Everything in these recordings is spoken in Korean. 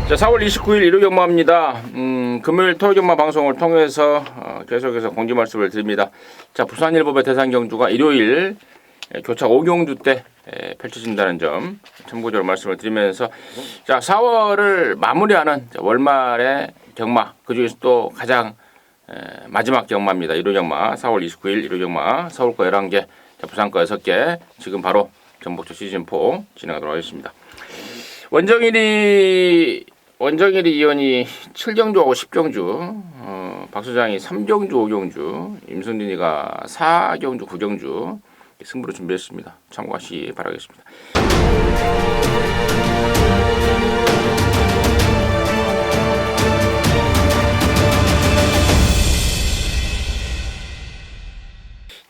자, 4월 29일 일요 경마입니다. 금요일 토요 경마 방송을 통해서 계속해서 공지 말씀을 드립니다. 자, 부산일보배 대상 경주가 일요일 교차 5경주 때 펼쳐진다는 점 참고적으로 말씀을 드리면서, 자, 4월을 마무리하는 월말의 경마, 그중에서 또 가장 마지막 경마입니다. 일요 경마 4월 29일 일요 경마 서울 거 11개, 부산 거 6개, 지금 바로 전북조 시즌4 진행하도록 하겠습니다. 원정일이 이원이 7경주하고 10경주, 박 소장이 3경주, 5경주, 임선진이가 4경주, 9경주 승부를 준비했습니다. 참고하시기 바라겠습니다.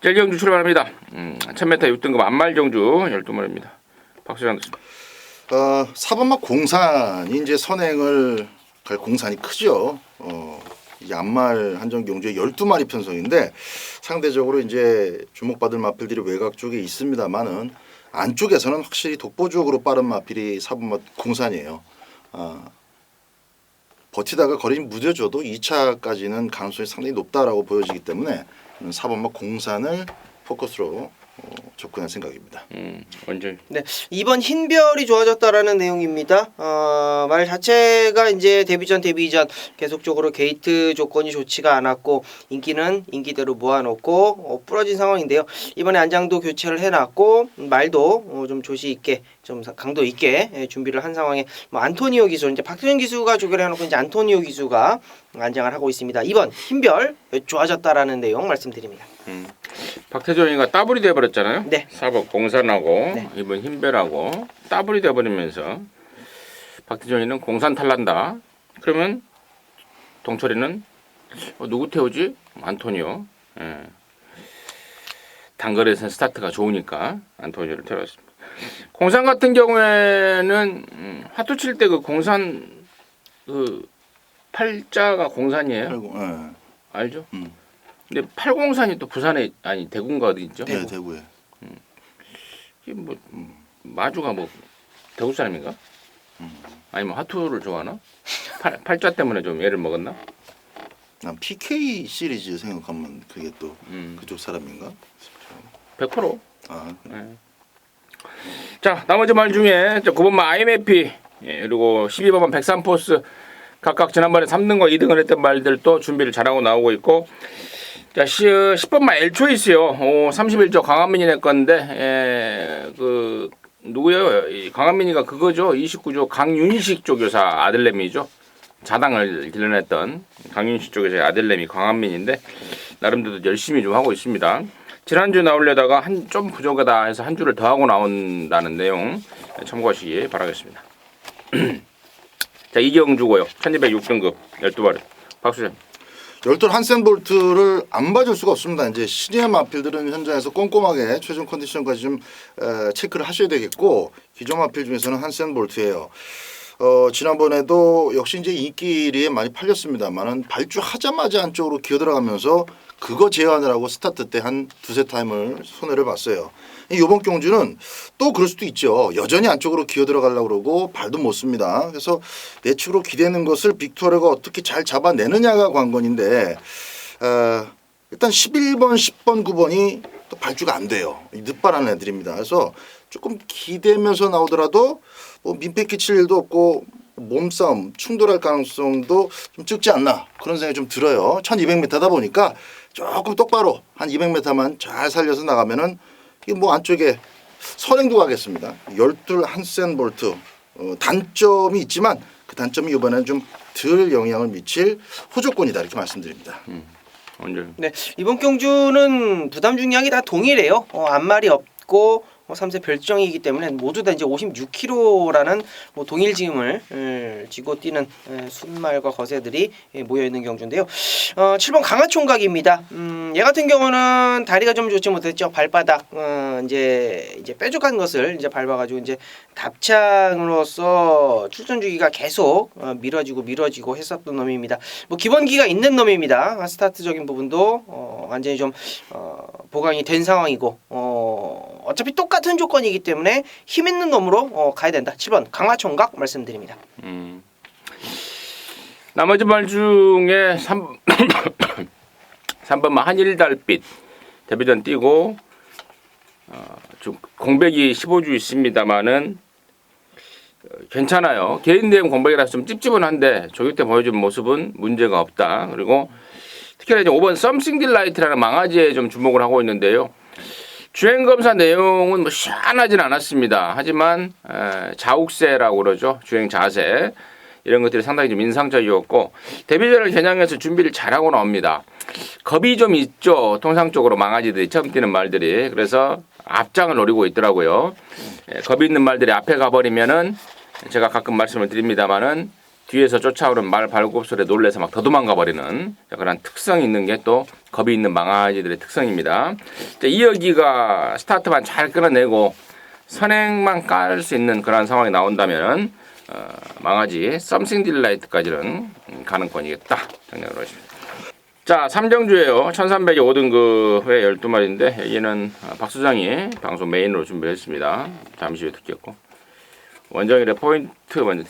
자, 1경주 출발합니다. 1000m 6등급 안말경주 12마리입니다. 박 소장 됐습니다. 4번막 공산이 이제 선행을 갈 공산이 크죠. 이 안말 한정 경주에 12마리 편성인데 상대적으로 이제 주목받을 마필들이 외곽 쪽에 있습니다만은 안쪽에서는 확실히 독보적으로 빠른 마필이 4번막 공산이에요. 버티다가 거리 무뎌져도 2차까지는 가능성이 상당히 높다라고 보여지기 때문에 4번막 공산을 포커스로 접근할 생각입니다. 완전. 네, 이번 흰별이 좋아졌다라는 내용입니다. 말 자체가 이제 데뷔 이전 계속적으로 게이트 조건이 좋지가 않았고 인기는 인기대로 모아놓고 부러진 상황인데요. 이번에 안장도 교체를 해놨고 말도 좀 조시 있게 좀 강도 있게 준비를 한 상황에 안토니오 기수, 이제 박태준 기수가 조결을 해놓고 이제 안토니오 기수가 안장을 하고 있습니다. 이번 흰별 좋아졌다라는 내용 말씀드립니다. 박태종이가 따블이 돼버렸잖아요. 네. 4번 공산하고 네. 이번 흰별하고 따블이 돼버리면서 박태종이는 공산 탈난다. 그러면 동철이는 누구 태우지? 안토니오. 단거리에서는 스타트가 좋으니까 안토니오를 태웠습니다. 공산 같은 경우에는 화투 칠 때 그 공산 그 팔자가 공산이에요. 알죠? 근데 팔공산이 또 부산에, 아니 대구인가 어디 있죠? 네, 대구에. 이게 뭐 마주가 뭐 대구 사람인가? 아니면 화투를 좋아하나? 팔자 때문에 좀 애를 먹었나? 난 PK 시리즈 생각하면 그게 또 그쪽 사람인가? 100%. 네. 자, 나머지 말 중에 9번만 IMFP, 그리고 12번만 103포스 각각 지난번에 3등과 2등을 했던 말들도 준비를 잘하고 나오고 있고, 자, 10번만 엘초이스요. 31조 강한민이 낼 건데, 그 누구요? 강한민이가 그거죠. 29조 강윤식 조교사 아들내미죠. 자당을 길러냈던 강윤식 조교사의 아들내미 강한민인데 나름대로 열심히 좀 하고 있습니다. 지난주 나오려다가 좀 부족하다 해서 한 주를 더 하고 나온다는 내용 참고하시기 바라겠습니다. 자, 이경주고요. 1206등급 12마리. 박수장. 열돌 한센볼트를 안 봐줄 수가 없습니다. 이제 시니어 마필들은 현장에서 꼼꼼하게 최종 컨디션까지 좀 체크를 하셔야 되겠고, 기존 마필 중에서는 한센볼트예요. 지난번에도 역시 이제 인기리에 많이 팔렸습니다만은 발주하자마자 안쪽으로 기어 들어가면서 그거 제어하느라고 하고 스타트 때 한 두세 타임을 손해를 봤어요. 이번 경주는 또 그럴 수도 있죠. 여전히 안쪽으로 기어 들어가려고 그러고 발도 못 씁니다. 그래서 내측으로 기대는 것을 빅토르가 어떻게 잘 잡아내느냐가 관건인데, 일단 11번, 10번, 9번이 또 발주가 안 돼요. 늦발하는 애들입니다. 그래서 조금 기대면서 나오더라도 뭐 민폐 끼칠 일도 없고 몸싸움 충돌할 가능성도 좀 적지 않나, 그런 생각이 좀 들어요. 1200m다 보니까 조금 똑바로 한 200m만 잘 살려서 나가면은 이게 뭐 안쪽에 선행도 가겠습니다. 열둘 한센볼트, 단점이 있지만 그 단점이 이번에는 좀 덜 영향을 미칠 호조권이다, 이렇게 말씀드립니다. 네, 이번 경주는 부담 중량이 다 동일해요. 앞말이 없고 3세 별정이기 때문에 모두 다 이제 56kg라는 동일 짐을 지고 뛰는 순말과 거세들이 모여 있는 경주인데요. 7번 강화총각입니다. 얘 같은 경우는 다리가 좀 좋지 못했죠. 발바닥 이제 뾰족한 것을 이제 밟아가지고 이제 답창으로서 출전 주기가 계속 미뤄지고 했었던 놈입니다. 뭐 기본기가 있는 놈입니다. 스타트적인 부분도 완전히 좀 보강이 된 상황이고 어차피 똑같은 조건이기 때문에 힘 있는 놈으로 가야 된다. 7번 강화총각 말씀드립니다. 나머지 말 중에 3번만 한일달빛 데뷔전 뛰고 좀 공백이 15주 있습니다만은 괜찮아요. 개인 대회 공백이라서 좀 찝찝은한데 조교 때 보여준 모습은 문제가 없다. 그리고 특히나 이제 5번 썸씽 딜라이트라는 망아지에 좀 주목을 하고 있는데요. 주행 검사 내용은 뭐 시원하진 않았습니다. 하지만 자욱세라고 그러죠. 주행 자세 이런 것들이 상당히 좀 인상적이었고 데뷔전을 겨냥해서 준비를 잘하고 나옵니다. 겁이 좀 있죠. 통상적으로 망아지들이 처음 뛰는 말들이. 그래서 앞장을 노리고 있더라고요. 겁이 있는 말들이 앞에 가버리면은 제가 가끔 말씀을 드립니다만은 뒤에서 쫓아오는 말 발굽소리에 놀래서 막 더 도망가 버리는 그런 특성이 있는 게 또 겁이 있는 망아지들의 특성입니다. 이어기가 스타트만 잘 끌어내고 선행만 깔 수 있는 그런 상황이 나온다면 망아지 썸씽 딜라이트까지는 가능권이 있다. 정리하도록 하겠습니다. 자, 3정주예요. 1300에 5등급의 12마리인데 여기는 박 수장이 방송 메인으로 준비했습니다. 잠시 후에 듣겠고 원정일의 포인트 먼저.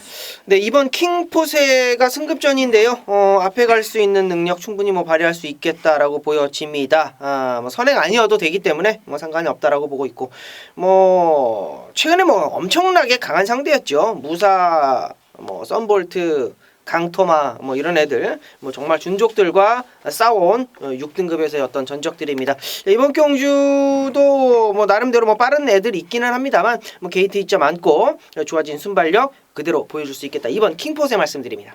네, 이번 킹포세가 승급전인데요. 앞에 갈 수 있는 능력 충분히 뭐 발휘할 수 있겠다라고 보여집니다. 뭐 선행 아니어도 되기 때문에 뭐 상관이 없다라고 보고 있고, 뭐 최근에 뭐 엄청나게 강한 상대였죠. 무사, 뭐 썬볼트, 강토마 뭐 이런 애들 뭐 정말 준족들과 싸워온 6등급에서의 어떤 전적들입니다. 이번 경주도 뭐 나름대로 뭐 빠른 애들이 있기는 합니다만 뭐 게이트 이점 많고 좋아진 순발력 그대로 보여줄 수 있겠다. 이번 킹포세 말씀드립니다.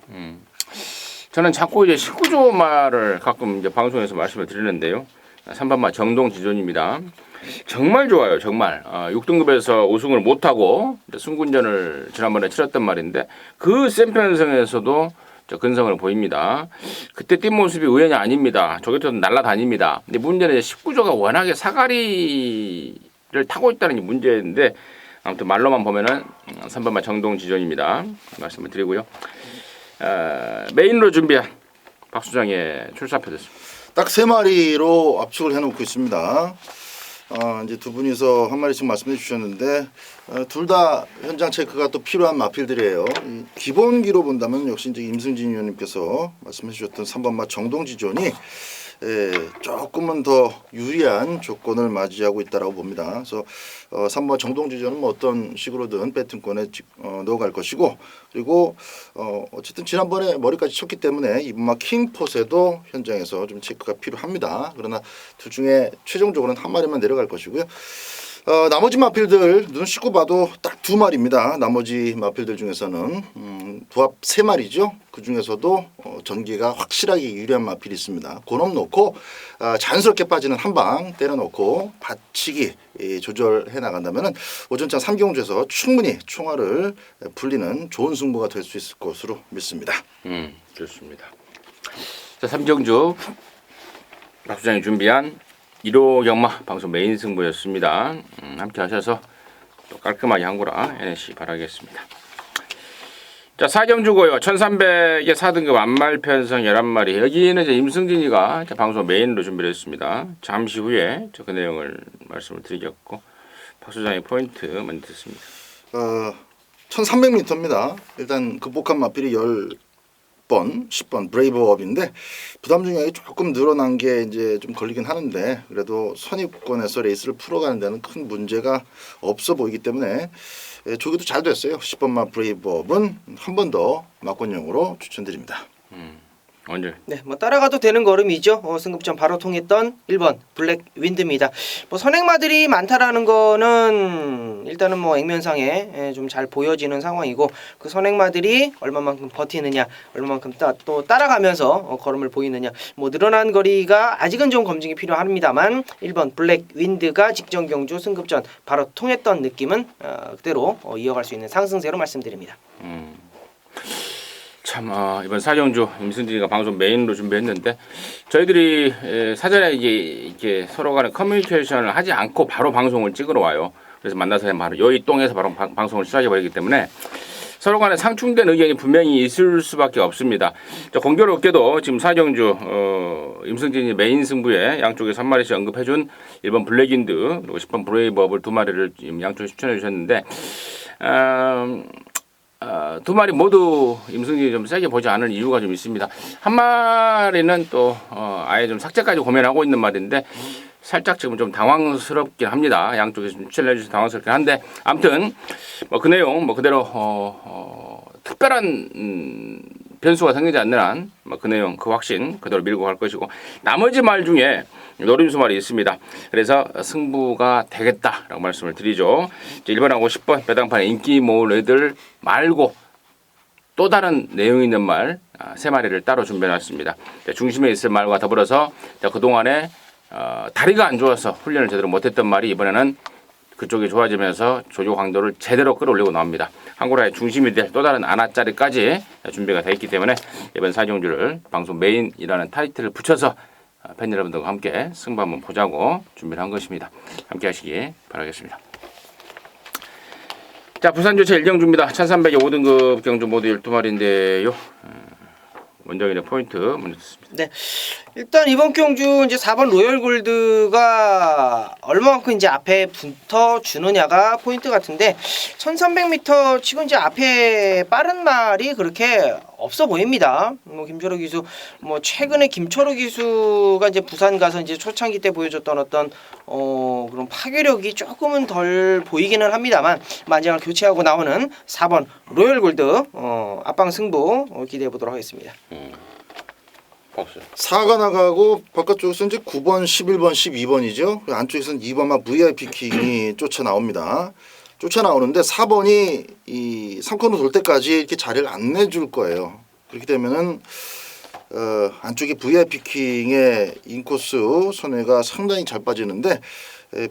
저는 자꾸 이제 19조 말을 가끔 이제 방송에서 말씀을 드리는데요. 3번마 정동 지존입니다. 정말 좋아요, 정말. 6등급에서 우승을 못하고 승군전을 지난번에 치렀단 말인데 그 센편성에서도 근성을 보입니다. 그때 뛴 모습이 우연이 아닙니다. 저기서 날아다닙니다. 근데 문제는 19조가 워낙에 사가리를 타고 있다는 게 문제인데 아무튼 말로만 보면은 3번마 정동 지존입니다. 말씀을 드리고요. 메인으로 준비한 박 수장의 출사표 됐습니다. 딱 3마리로 압축을 해놓고 있습니다. 이제 두 분이서 한 마리씩 말씀해 주셨는데 둘 다 현장 체크가 또 필요한 마필들이에요. 기본기로 본다면 역시 이제 임승진 위원님께서 말씀해 주셨던 3번마 정동지존이 조금은 더 유리한 조건을 맞이하고 있다라고 봅니다. 그래서 3번 정동지존은 뭐 어떤 식으로든 배팅권에 넣어갈 것이고 그리고 어쨌든 지난번에 머리까지 쳤기 때문에 이번마 킹포세도 현장에서 좀 체크가 필요합니다. 그러나 둘 중에 최종적으로는 한 마리만 내려갈 것이고요. 나머지 마필들 눈 씻고 봐도 딱 2마리입니다. 나머지 마필들 중에서는 도합 3마리죠. 그 중에서도 전기가 확실하게 유리한 마필이 있습니다. 그놈 놓고 자연스럽게 빠지는 한 방 때려놓고 받치기 조절해 나간다면 오전장 3경주에서 충분히 총알을 불리는 좋은 승부가 될 수 있을 것으로 믿습니다. 좋습니다. 자, 3경주 박 수장이 준비한 1호 경마 방송 메인 승부였습니다. 함께 하셔서 또 깔끔하게 한 거라 NSC 바라겠습니다. 자, 4경주고요. 1300에 4등급 안말 편성 11마리. 여기는 이제 임승진이가 방송 메인으로 준비를 했습니다. 잠시 후에 그 내용을 말씀을 드리겠고 박 수장의 포인트 먼저 듣습니다. 1300m입니다. 일단 극복한 마필이 10번 브레이브업인데 부담 중량이 조금 늘어난 게 이제 좀 걸리긴 하는데 그래도 선입권에서 레이스를 풀어가는 데는 큰 문제가 없어 보이기 때문에 조기도 잘 됐어요. 10번마 브레이브업은 한 번 더 막권용으로 추천드립니다. 언제? 네, 뭐 따라가도 되는 걸음이죠. 승급전 바로 통했던 1번 블랙 윈드입니다. 뭐 선행마들이 많다라는 거는 일단은 뭐 액면상에 좀 잘 보여지는 상황이고 그 선행마들이 얼마만큼 버티느냐, 얼마만큼 또 따라가면서 걸음을 보이느냐, 뭐 늘어난 거리가 아직은 좀 검증이 필요합니다만 1번 블랙 윈드가 직전 경주 승급전 바로 통했던 느낌은 그대로 이어갈 수 있는 상승세로 말씀드립니다. 참 이번 4경주 임승진이가 방송 메인으로 준비했는데 저희들이 사전에 이게 서로 간에 커뮤니케이션을 하지 않고 바로 방송을 찍으러 와요. 그래서 만나서 바로 여의 똥에서 바로 방송을 시작해 버리기 때문에 서로 간에 상충된 의견이 분명히 있을 수밖에 없습니다. 공교롭게도 지금 4경주 임승진이 메인 승부에 양쪽에 3마리씩 언급해준 1번 블랙인드 그리고 10번 브레이브업을 2마리를 양쪽에 추천해 주셨는데 두 마리 모두 임승진이 좀 세게 보지 않을 이유가 좀 있습니다. 한 마리는 또 아예 좀 삭제까지 고민하고 있는 말인데 살짝 지금 좀 당황스럽긴 합니다. 양쪽에서 좀 추천해 주셔서 당황스럽긴 한데 아무튼 뭐 그 내용 뭐 그대로 특별한 변수가 생기지 않는 한 그 내용 그 확신 그대로 밀고 갈 것이고 나머지 말 중에 노림수 말이 있습니다. 그래서 승부가 되겠다라고 말씀을 드리죠. 1번하고 10번 배당판에 인기 모을 애들 말고 또 다른 내용 있는 말 세 마리를 따로 준비해놨습니다. 중심에 있을 말과 더불어서 그동안에 다리가 안 좋아서 훈련을 제대로 못했던 말이 이번에는 그쪽이 좋아지면서 조조 강도를 제대로 끌어올리고 나옵니다. 한국라의 중심이 될 또 다른 아나짜리까지 준비가 되어 있기 때문에 이번 사정주를 방송 메인이라는 타이틀을 붙여서 팬 여러분들과 함께 승부 한번 보자고 준비를 한 것입니다. 함께 하시기 바라겠습니다. 자, 부산 조차 1경주입니다. 1300의 5등급 경주 모두 12마리인데요. 원정인의 포인트 먼저 듣습니다. 네. 일단 이번 경주 이제 4번 로열 골드가 얼마만큼 이제 앞에 붙어 주느냐가 포인트 같은데 1300m 치고 이제 앞에 빠른 말이 그렇게 없어 보입니다. 뭐 김철호 기수 뭐 최근에 김철호 기수가 이제 부산 가서 이제 초창기 때 보여줬던 어떤 그런 파괴력이 조금은 덜 보이기는 합니다만 만장을 교체하고 나오는 4번 로열 골드 앞방 승부 기대해 보도록 하겠습니다. 박수. 4가 나가고 바깥쪽에서 이제 9번, 11번, 12번이죠. 안쪽에서는 2번만 VIP 킹이 쫓아 나옵니다. 쫓아 나오는데 4번이 이 3코너 돌 때까지 이렇게 자리를 안 내줄 거예요. 그렇게 되면은 안쪽에 VIP 킹의 인코스 손해가 상당히 잘 빠지는데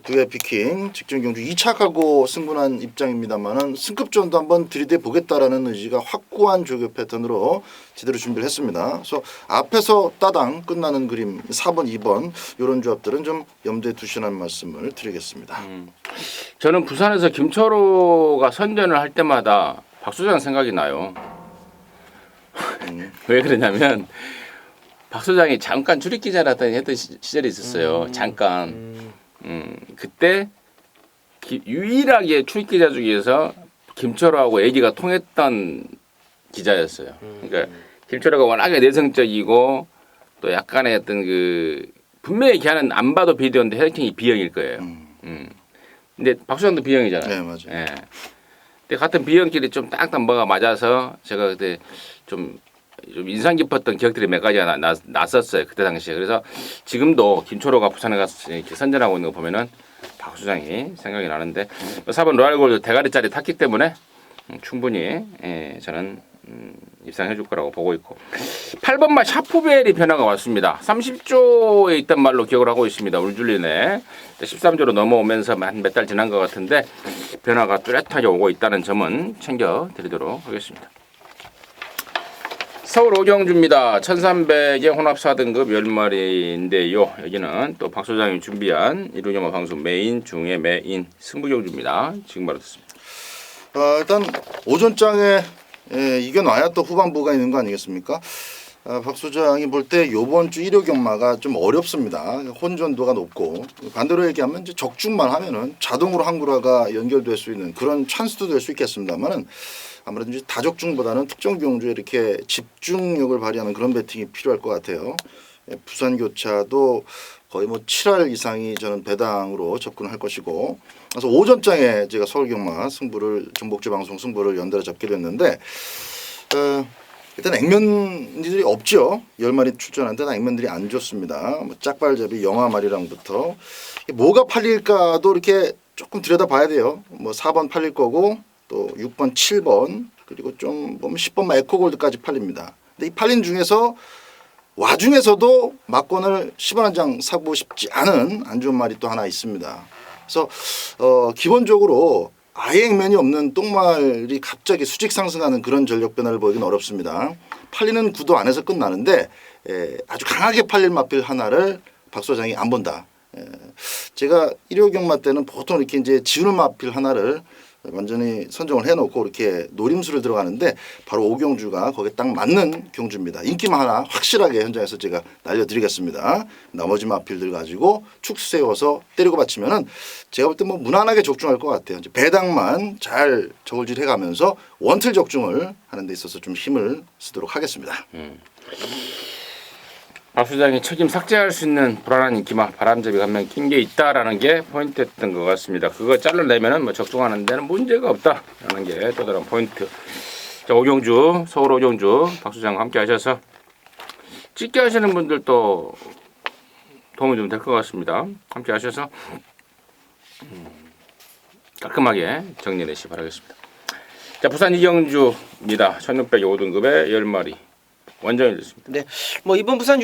VIP 킹 직전 경주 2착하고 승분한 입장입니다만은 승급전도 한번 들이대 보겠다라는 의지가 확고한 조교 패턴으로 제대로 준비를 했습니다. 그래서 앞에서 따당 끝나는 그림 4번, 2번 이런 조합들은 좀 염두에 두시라는 말씀을 드리겠습니다. 저는 부산에서 김철호가 선전을 할 때마다 박수장 생각이 나요. 왜 그러냐면 박수장이 잠깐 출입기자라더니 했던 시절이 있었어요. 잠깐. 그때 유일하게 출입기자 중에서 김철호하고 얘기가 통했던 기자였어요. 그러니까 김철호가 워낙에 내성적이고 또 약간의 어떤 그 분명히 걔는 안 봐도 비디오인데 헤딩이 B형일 거예요. 근데 박수장도 B형이잖아요. 네, 맞아요. 예. 근데 같은 B형끼리 좀 딱딱 뭐가 맞아서 제가 그때 좀 인상 깊었던 기억들이 몇 가지가 났었어요. 그때 당시에. 그래서 지금도 김철호가 부산에 가서 이렇게 선전하고 있는 거 보면은 박수장이 생각이 나는데 4번 로얄골드 대가리짜리 탔기 때문에 충분히 저는 입상해 줄 거라고 보고 있고 8번마 샤프벨이 변화가 왔습니다. 30조에 있던 말로 기억을 하고 있습니다. 울줄리네 13조로 넘어오면서 한 몇 달 지난 것 같은데 변화가 뚜렷하게 오고 있다는 점은 챙겨드리도록 하겠습니다. 서울 오경주입니다. 1300의 혼합 4등급 10마리인데요. 여기는 또 박 소장이 준비한 이루영화 방송 메인 중에 메인 승부경주입니다. 지금 바로 듣습니다. 일단 오전장에 이겨놔야 또 후반부가 있는 거 아니겠습니까? 박 소장이 볼 때 이번 주 1호 경마가 좀 어렵습니다. 혼전도가 높고 반대로 얘기하면 이제 적중만 하면은 자동으로 한구라가 연결될 수 있는 그런 찬스도 될 수 있겠습니다만은 아무래도 이제 다적중보다는 특정 경주에 이렇게 집중력을 발휘하는 그런 배팅이 필요할 것 같아요. 부산 교차도 거의 뭐 7할 이상이 저는 배당으로 접근할 것이고, 그래서 오전장에 제가 서울 경마 승부를 정복주 방송 승부를 연달아 잡기로 했는데 일단 액면들이 없죠. 10마리 출전한 데는 액면들이 안 좋습니다. 뭐 짝발잡이 영화말이랑부터 뭐가 팔릴까도 이렇게 조금 들여다봐야 돼요. 뭐 4번 팔릴 거고 또 6번, 7번 그리고 좀 보면 10번만 에코골드까지 팔립니다. 근데 이 팔린 중에서 와중에서도 막권을 10원 한 장 사고 싶지 않은 안 좋은 말이 또 하나 있습니다. 그래서 기본적으로 아예 액면이 없는 똥말이 갑자기 수직 상승하는 그런 전력 변화를 보이기는 어렵습니다. 팔리는 구도 안에서 끝나는데 아주 강하게 팔릴 마필 하나를 박 소장이 안 본다. 제가 1호 경마 때는 보통 이렇게 이제 지우는 마필 하나를 완전히 선정을 해놓고 이렇게 노림수를 들어가는데 바로 오경주가 거기에 딱 맞는 경주입니다. 인기만 하나 확실하게 현장에서 제가 날려드리겠습니다. 나머지 마필들 가지고 축수 세워서 때리고 받치면은 제가 볼 때 뭐 무난하게 적중할 것 같아요. 이제 배당만 잘 저울질해가면서 원틀 적중을 하는 데 있어서 좀 힘을 쓰도록 하겠습니다. 박 수장이 책임 삭제할 수 있는 불안한 인기마 바람잡이가 한 명 낀 게 있다라는 게 포인트였던 것 같습니다. 그거 잘라내면은 뭐 적중하는 데는 문제가 없다라는 게 또 다른 포인트. 자, 오경주 서울 오경주 박 수장과 함께 하셔서 찍게 하시는 분들도 도움이 좀 될 것 같습니다. 함께 하셔서 깔끔하게 정리내시 바라겠습니다. 자, 부산 이경주입니다. 1605등급의 10마리. 원정이 됐습니다. 네, 뭐 이번 부산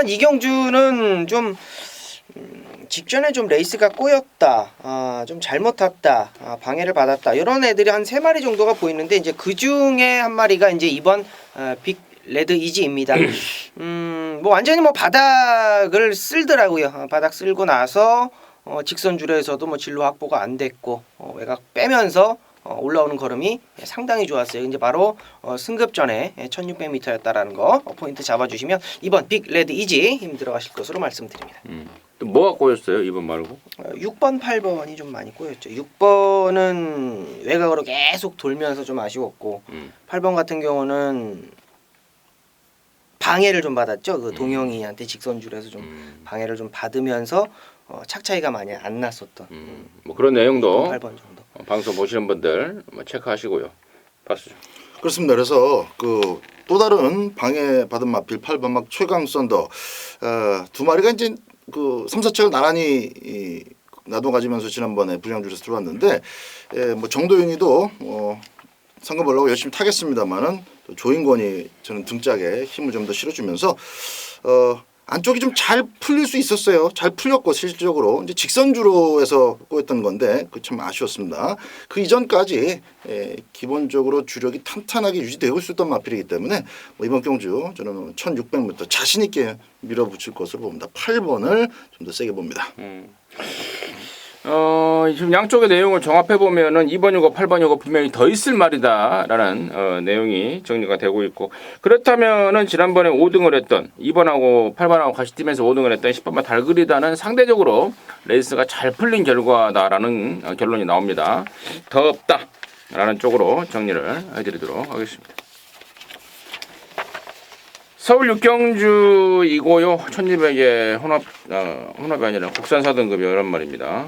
이경주는 좀 직전에 좀 레이스가 꼬였다, 좀 잘못 탔다, 방해를 받았다 이런 애들이 한 3마리 정도가 보이는데 이제 그 중에 한 마리가 이제 이번 빅 레드 이지입니다. 뭐 완전히 뭐 바닥을 쓸더라고요. 바닥 쓸고 나서 직선 줄에서도 뭐 진로 확보가 안 됐고 외곽 빼면서 올라오는 걸음이 상당히 좋았어요. 이제 바로 승급 전에 1600m였다라는 거 포인트 잡아주시면 이번 빅 레드 이지 힘 들어가실 것으로 말씀드립니다. 또 뭐가 꼬였어요 이번 말고? 6번, 8번이 좀 많이 꼬였죠. 6번은 외곽으로 계속 돌면서 좀 아쉬웠고 8번 같은 경우는 방해를 좀 받았죠. 그 동영이한테 직선줄에서 좀 방해를 좀 받으면서 착 차이가 많이 안 났었던 뭐 그런 내용도 8번 정도. 방송 보시는 분들 뭐 체크하시고요. 박수죠. 그렇습니다. 그래서 그 또 다른 방해받은 마필 8번 막 최강 썬더 두 마리가 이제 그 3, 4책을 나란히 나도 가지면서 지난번에 불량줄에서 들어왔는데 뭐 정도윤이도 상금 벌려고 열심히 타겠습니다만은 조인권이 저는 등짝에 힘을 좀 더 실어주면서 안쪽이 좀 잘 풀릴 수 있었어요. 잘 풀렸고 실질적으로 이제 직선주로에서 꼬였던 건데 그 참 아쉬웠습니다. 그 이전까지 기본적으로 주력이 탄탄하게 유지되고 있었던 마필이기 때문에 뭐 이번 경주 저는 1600m 자신 있게 밀어붙일 것으로 봅니다. 8번을 좀 더 세게 봅니다. 지금 양쪽의 내용을 종합해 보면은 2번이고 8번이고 분명히 더 있을 말이다라는 내용이 정리가 되고 있고 그렇다면은 지난번에 5등을 했던 2번하고 8번하고 같이 뛰면서 5등을 했던 10번만 달그리다는 상대적으로 레이스가 잘 풀린 결과다라는 결론이 나옵니다. 더 없다라는 쪽으로 정리를 해드리도록 하겠습니다. 서울 육경주이고요. 1200의 혼합이 아니라 국산 4등급이 이런 말입니다.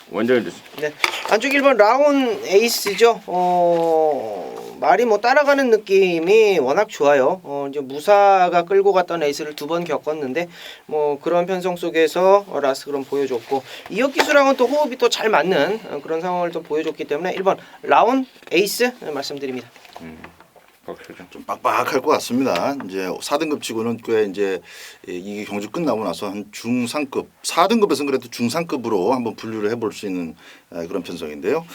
원정이 됐습니다. 네, 안쪽 1번 라운 에이스죠. 말이 뭐 따라가는 느낌이 워낙 좋아요. 이제 무사가 끌고 갔던 에이스를 2번 겪었는데 뭐 그런 편성 속에서 라스 그럼 보여줬고 이혁 기수랑은 또 호흡이 또 잘 맞는 그런 상황을 또 보여줬기 때문에 1번 라운 에이스 말씀드립니다. 좀 빡빡할 것 같습니다. 이제 4등급 치고는 꽤 이제 이게 경주 끝나고 나서 한 중상급 4등급에서는 그래도 중상급으로 한번 분류를 해볼 수 있는 그런 편성인데요.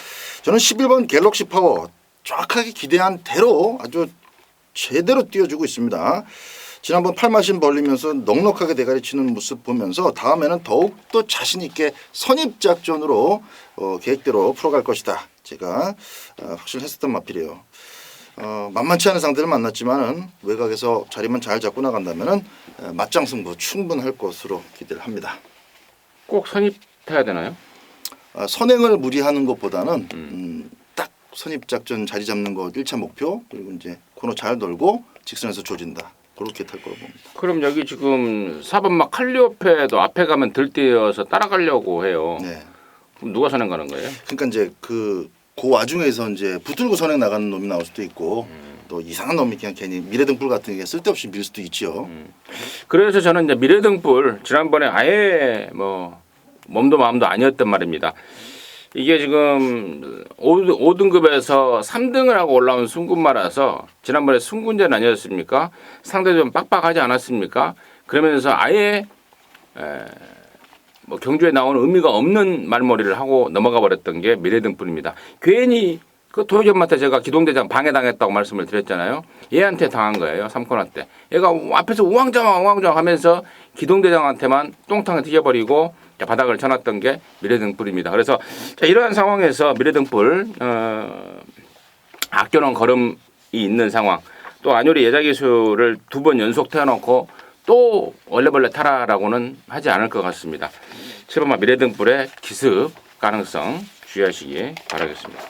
저는 11번 갤럭시 파워 정확하게 기대한 대로 아주 제대로 띄워주고 있습니다. 지난번 팔마신 벌리면서 넉넉하게 대가리 치는 모습 보면서 다음에는 더욱더 자신 있게 선입작전으로 계획대로 풀어갈 것이다. 제가 확실했었던 마필이에요. 만만치 않은 상대를 만났지만은 외곽에서 자리만 잘 잡고 나간다면은 맞짱 승부 충분할 것으로 기대를 합니다. 꼭 선입해야 되나요? 선행을 무리하는 것보다는 딱 선입 작전 자리 잡는 거 1차 목표 그리고 이제 코너 잘 돌고 직선에서 조진다. 그렇게 탈 거로 봅니다. 그럼 여기 지금 4번 막 칼리오페도 앞에 가면 들뛰어서 따라가려고 해요. 네. 그럼 누가 선행 가는 거예요? 그러니까 이제 그 와중에서 이제 붙들고 선행 나가는 놈이 나올 수도 있고 또 이상한 놈이 그냥 괜히 미래등불 같은 게 쓸데없이 밀 수도 있지요. 그래서 저는 이제 미래등불 지난번에 아예 뭐 몸도 마음도 아니었단 말입니다. 이게 지금 5등급에서 3등을 하고 올라온 순군마라서 지난번에 순군전 아니었습니까? 상대 좀 빡빡하지 않았습니까? 그러면서 아예 뭐 경주에 나오는 의미가 없는 말머리를 하고 넘어가 버렸던 게 미래등불입니다. 괜히 그 도요점한테 제가 기동대장 방해당했다고 말씀을 드렸잖아요. 얘한테 당한 거예요. 3코너 때. 얘가 앞에서 우왕좌왕 하면서 기동대장한테만 똥탕을 튀겨버리고 바닥을 쳐놨던 게 미래등불입니다. 그래서 자, 이러한 상황에서 미래등불 아껴놓은 걸음이 있는 상황, 또 안효리 예자기수를 2번 연속 태워놓고 또 얼레벌레 타라라고는 하지 않을 것 같습니다. 7번마 미래등불의 기습 가능성 주의하시기 바라겠습니다.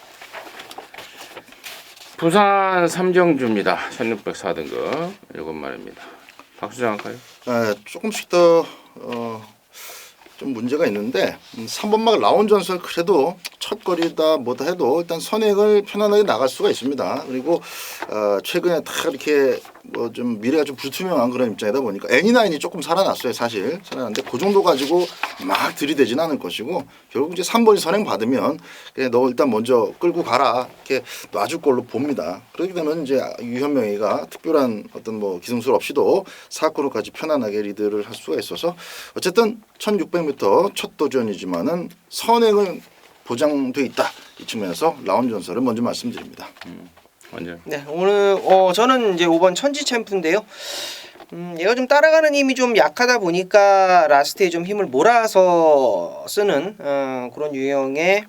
부산 삼정주입니다. 1604등급 7마리입니다. 박수장 할까요? 조금씩 더 좀 문제가 있는데 3번막 라운 전설 그래도 첫 거리다 뭐다 해도 일단 선행을 편안하게 나갈 수가 있습니다. 그리고 최근에 다 이렇게 뭐 좀 미래가 좀 불투명한 그런 입장이다 보니까 애니나인이 조금 살아났어요. 사실 살아났는데 그 정도 가지고 막 들이대진 않을 것이고 결국 이제 3번이 선행 받으면 그냥 너 일단 먼저 끌고 가라 이렇게 놔줄 걸로 봅니다. 그렇게 되면 이제 유현명이가 특별한 어떤 뭐 기승술 없이도 4코너까지 편안하게 리드를 할 수가 있어서 어쨌든 1600m 첫 도전이지만은 선행은 보장돼 있다. 이 측면에서 라운 전설을 먼저 말씀드립니다. 먼저. 네, 오늘 저는 이제 5번 천지 챔프인데요. 얘가 좀 따라가는 힘이 좀 약하다 보니까 라스트에 좀 힘을 몰아서 쓰는 그런 유형의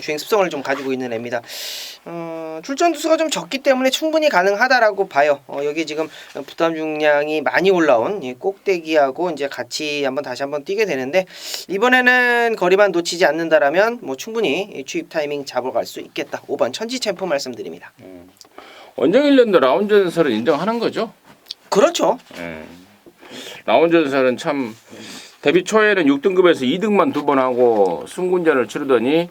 주행 습성을 좀 가지고 있는 애입니다. 출전 두수가 좀 적기 때문에 충분히 가능하다라고 봐요. 여기 지금 부담 중량이 많이 올라온 이 꼭대기하고 이제 같이 다시 한번 뛰게 되는데 이번에는 거리만 놓치지 않는다라면 뭐 충분히 추입 타이밍 잡아갈 수 있겠다. 5번 천지 챔프 말씀드립니다. 원정 1년도 라운 전설을 인정하는 거죠? 그렇죠. 라운 전설은 참 데뷔 초에는 6등급에서 2등만 2번 하고 승군전을 치르더니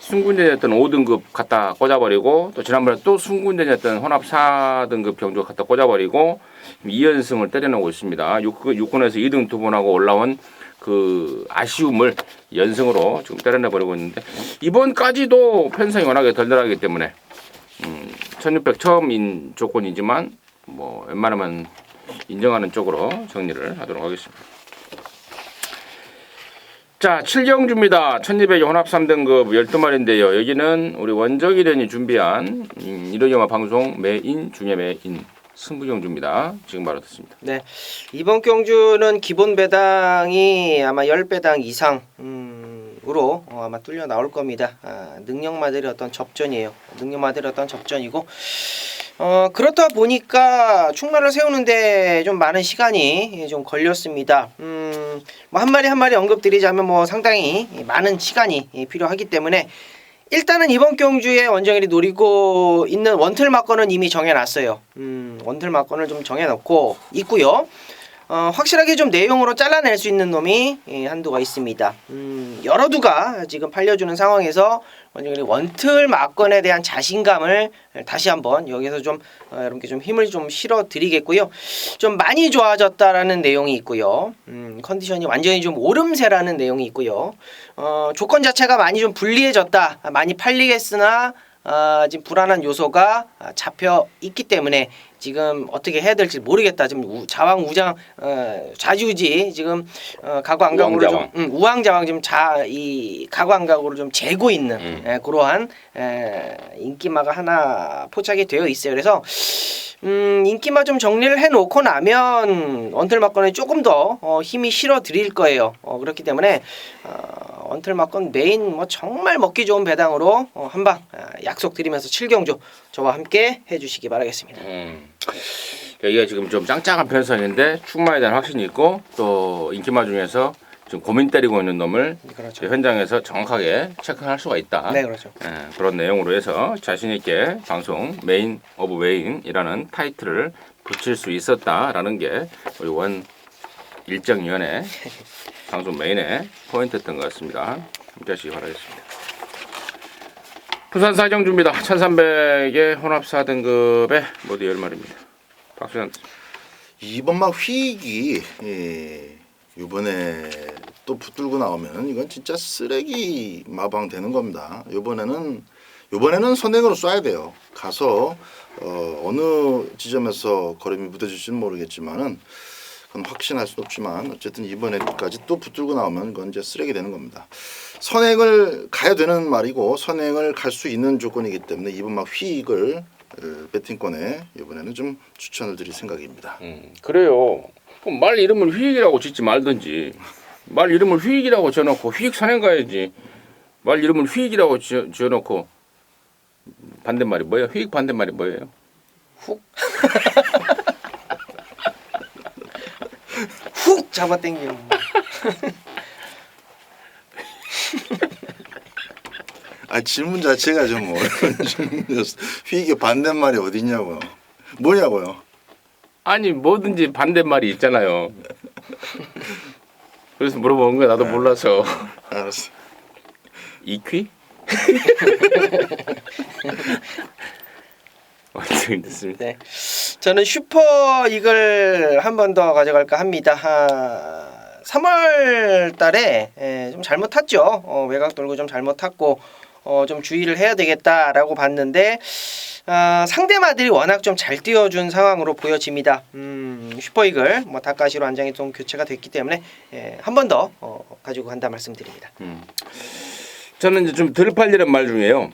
승군전이었던 5등급 갖다 꽂아버리고 또 지난번에 또 승군전이었던 혼합 4등급 경주 갖다 꽂아버리고 2연승을 때려놓고 있습니다. 6군에서 2등 2번 하고 올라온 그 아쉬움을 연승으로 지금 때려내버리고 있는데 이번까지도 편성이 워낙에 덜덜하기 때문에 1600 처음인 조건이지만 뭐 웬만하면 인정하는 쪽으로 정리를 하도록 하겠습니다. 자, 7경주입니다. 1200 혼합 3등급 12마리인데요. 여기는 우리 원정일련이 준비한 1호영화 방송 매인 중에 매인 승부경주입니다. 지금 바로 듣습니다. 네, 이번 경주는 기본 배당이 아마 10배당 이상 으로 아마 뚫려 나올 겁니다. 능력마들의 어떤 접전이에요. 능력마들의 어떤 접전이고 그렇다 보니까 충마를 세우는데 좀 많은 시간이 좀 걸렸습니다. 뭐 한 마리 한 마리 언급드리자면 뭐 상당히 많은 시간이 필요하기 때문에 일단은 이번 경주에 원정일이 노리고 있는 원틀 막건은 이미 정해놨어요. 원틀 막건을 좀 정해놓고 있고요. 확실하게 좀 내용으로 잘라낼 수 있는 놈이 한두가 있습니다. 여러 두가 지금 팔려주는 상황에서 원틀 막건에 대한 자신감을 다시 한번 여기서 좀 여러분께 좀 힘을 좀 실어 드리겠고요. 좀 많이 좋아졌다라는 내용이 있고요. 컨디션이 완전히 좀 오름세라는 내용이 있고요. 조건 자체가 많이 좀 불리해졌다. 많이 팔리겠으나 지금 불안한 요소가 잡혀 있기 때문에 지금 어떻게 해야 될지 모르겠다. 지금 자왕우장 좌지우지 지금 가구안각으로 좀 우왕좌왕 지금 이 가구안각으로 좀 재고 있는 그러한 인기마가 하나 포착이 되어 있어요. 그래서 인기마 좀 정리를 해놓고 나면 원틀 막건에 조금 더 힘이 실어 드릴 거예요. 그렇기 때문에 원틀 막건 메인 뭐 정말 먹기 좋은 배당으로 한방 약속드리면서 7경주 저와 함께 해주시기 바라겠습니다. 여기가 지금 좀 짱짱한 편성인데 충마에 대한 확신이 있고 또 인기마 중에서 지금 고민 때리고 있는 놈을 그렇죠. 현장에서 정확하게 체크할 수가 있다. 네, 그렇죠. 그런 내용으로 해서 자신 있게 방송 메인 오브 메인이라는 타이틀을 붙일 수 있었다라는 게 우리 원 일정위원회 방송 메인의 포인트였던 것 같습니다. 함께 하시기 바라겠습니다. 부산 사정주입니다. 1300의 혼합 4등급의 모두 10마리입니다. 박수현. 이번막 휘익이 이번에 또 붙들고 나오면 이건 진짜 쓰레기 마방 되는 겁니다. 이번에는 선행으로 쏴야 돼요. 가서 어느 지점에서 걸음이 묻어질지는 모르겠지만은 그건 확신할 수 없지만 어쨌든 이번에까지 또 붙들고 나오면 그건 이제 쓰레기 되는 겁니다. 선행을 가야 되는 말이고 선행을 갈 수 있는 조건이기 때문에 이번막 휘익을 배팅권에 이번에는 좀 추천을 드릴 생각입니다. 그래요. 그럼 말 이름을 휘익이라고 짓지 말든지 말 이름을 휘익이라고 지어놓고 휘익 산행 가야지. 말 이름을 휘익이라고 지어놓고 반대말이 뭐예요? 휘익 반대말이 뭐예요? 훅. 훅 잡아당기는. 아 질문 자체가 좀 어려운 질문이었어. 휘익의 반대말이 어디냐고요? 뭐냐고요? 아니 뭐든지 반대말이 있잖아요. 그래서 물어보는 거야. 나도 몰라서. 알았어. 이퀴? 어떻게 됐습니다. 네. 저는 슈퍼 이글 한 번 더 가져갈까 합니다. 3월 달에 좀 잘못 탔죠. 외곽 돌고 좀 잘못 탔고 좀 주의를 해야 되겠다라고 봤는데 상대마들이 워낙 좀 잘 뛰어준 상황으로 보여집니다. 슈퍼 이글 뭐 다카시로 안장이 좀 교체가 됐기 때문에 한 번 더 가지고 간다 말씀드립니다. 저는 이제 좀 덜 팔리는 말 중에요.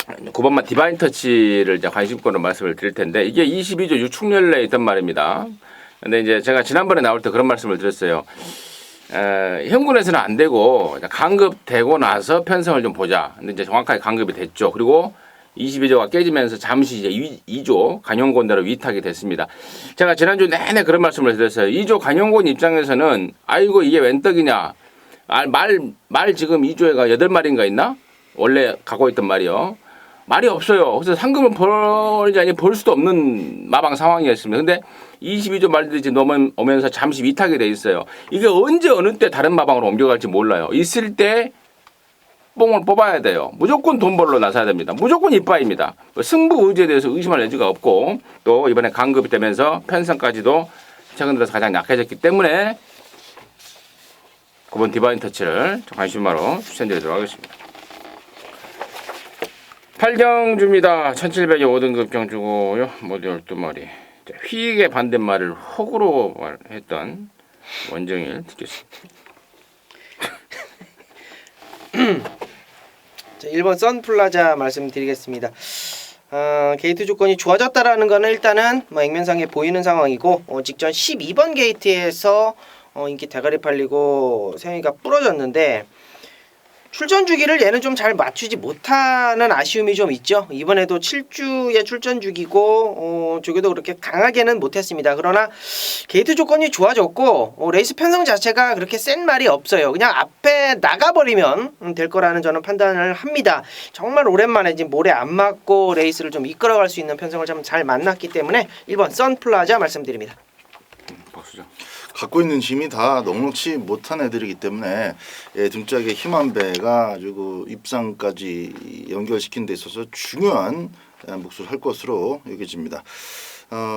9번마 디바인 터치를 이제 관심권으로 말씀을 드릴 텐데 이게 22조 유축연례에 있던 말입니다. 근데 이제 제가 지난번에 나올 때 그런 말씀을 드렸어요. 현군에서는 안 되고 강급되고 나서 편성을 좀 보자. 근데 이제 정확하게 강급이 됐죠. 그리고 22조가 깨지면서 잠시 이제 2조 간용곤대로 위탁이 됐습니다. 제가 지난주 내내 그런 말씀을 드렸어요. 2조 간용곤 입장에서는 아이고 이게 웬 떡이냐. 말 지금 2조에가 8마리인가 있나? 원래 갖고 있던 말이요. 말이 없어요. 그래서 상금을 벌지 아니 벌 수도 없는 마방 상황이었습니다. 근데 22조 말들이 지금 넘어오면서 잠시 위탁이 돼 있어요. 이게 언제 어느 때 다른 마방으로 옮겨갈지 몰라요. 있을 때 뽕을 뽑아야 돼요. 무조건 돈 벌러 나서야 됩니다. 무조건 이빠입니다. 승부 의지에 대해서 의심할 여지가 없고 또 이번에 강급이 되면서 편성까지도 최근 들어서 가장 약해졌기 때문에 9번 디바인 터치를 관심마로 추천드리도록 하겠습니다. 8경주입니다. 1700에 5등급 경주고요. 모두 12마리. 휘익의 반대말을 혹으로 했던 원정일 듣겠습니다. 자, 1번 선플라자 말씀드리겠습니다. 게이트 조건이 좋아졌다라는 거는 일단은 뭐 액면상에 보이는 상황이고 직전 12번 게이트에서 인기 대가리 팔리고 세영이가 부러졌는데 출전 주기를 얘는 좀 잘 맞추지 못하는 아쉬움이 좀 있죠. 이번에도 7주의 출전 주기고 조교도 그렇게 강하게는 못했습니다. 그러나 게이트 조건이 좋아졌고 레이스 편성 자체가 그렇게 센 말이 없어요. 그냥 앞에 나가버리면 될 거라는 저는 판단을 합니다. 정말 오랜만에 지금 모래 안 맞고 레이스를 좀 이끌어갈 수 있는 편성을 좀 잘 만났기 때문에 1번 선플라자 말씀드립니다. 박수죠. 갖고 있는 힘이 다 넉넉치 못한 애들이기 때문에 등짝에 힘 한 배가 아주 그 입상까지 연결시키는 데 있어서 중요한 몫을 할 것으로 여겨집니다.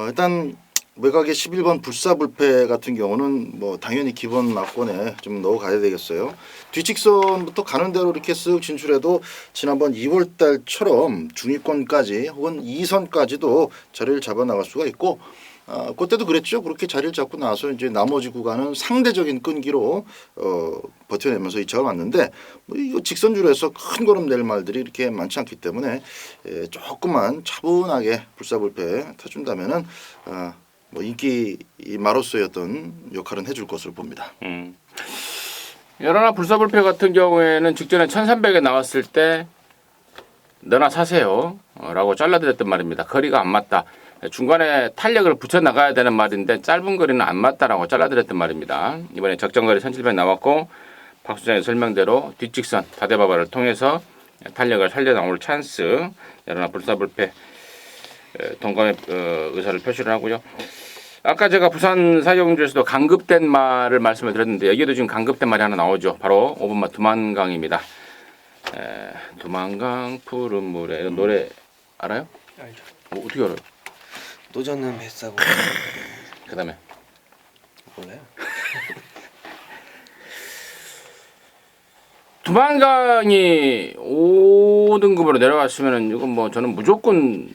일단 외곽의 11번 불사불패 같은 경우는 뭐 당연히 기본 막권에 좀 넣어가야 되겠어요. 뒷직선부터 가는 대로 이렇게 쓱 진출해도 지난번 2월달처럼 중위권까지 혹은 2선까지도 자리를 잡아 나갈 수가 있고 그때도 그랬죠. 그렇게 자리를 잡고 나서 이제 나머지 구간은 상대적인 끈기로 버텨내면서 2차가 왔는데 뭐 이거 직선주로해서 큰 걸음 낼 말들이 이렇게 많지 않기 때문에 조금만 차분하게 불사불패 타준다면은 뭐 인기 마로서의 어떤 역할은 해줄 것으로 봅니다. 여러나 불사불패 같은 경우에는 직전에 1300에 나왔을 때 너나 사세요 라고 잘라드렸던 말입니다. 거리가 안 맞다. 중간에 탄력을 붙여 나가야 되는 말인데 짧은 거리는 안 맞다라고 잘라드렸던 말입니다. 이번에 적정거리 1700 나왔고 박수장의 설명대로 뒷직선 다대바바를 통해서 탄력을 살려 나올 찬스 여러나 불사불패 동감의 의사를 표시를 하고요. 아까 제가 부산 사경주에서도 강급된 말을 말씀을 드렸는데 여기에도 지금 강급된 말이 하나 나오죠. 바로 5번마 두만강입니다. 두만강 푸른 물에 이런 노래 알아요? 알죠. 어떻게 알아요? 노젓는 뱃사고. 그 다음에 몰라요. 두만강이 5등급으로 내려갔으면은 이건 뭐 저는 무조건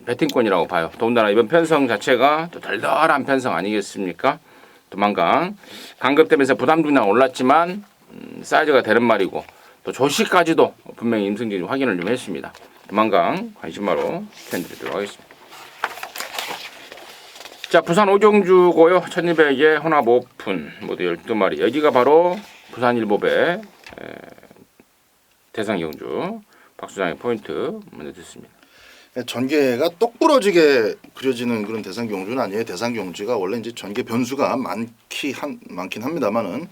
배팅권이라고 봐요. 더군다나 이번 편성 자체가 또 덜덜한 편성 아니겠습니까? 두만강 강급되면서 부담 중량 올랐지만 사이즈가 되는 말이고 또 조시까지도 분명히 임승진이 확인을 좀 했습니다. 두만강 관심마로 추천드리도록 하겠습니다. 자, 부산 오경주고요. 1200에 혼합 오픈 모두 12마리. 여기가 바로 부산일보배 대상경주 박수장의 포인트 먼저 듣습니다. 전개가 똑부러지게 그려지는 그런 대상경주는 아니에요. 대상경주가 원래 이제 전개 변수가 많긴 합니다만은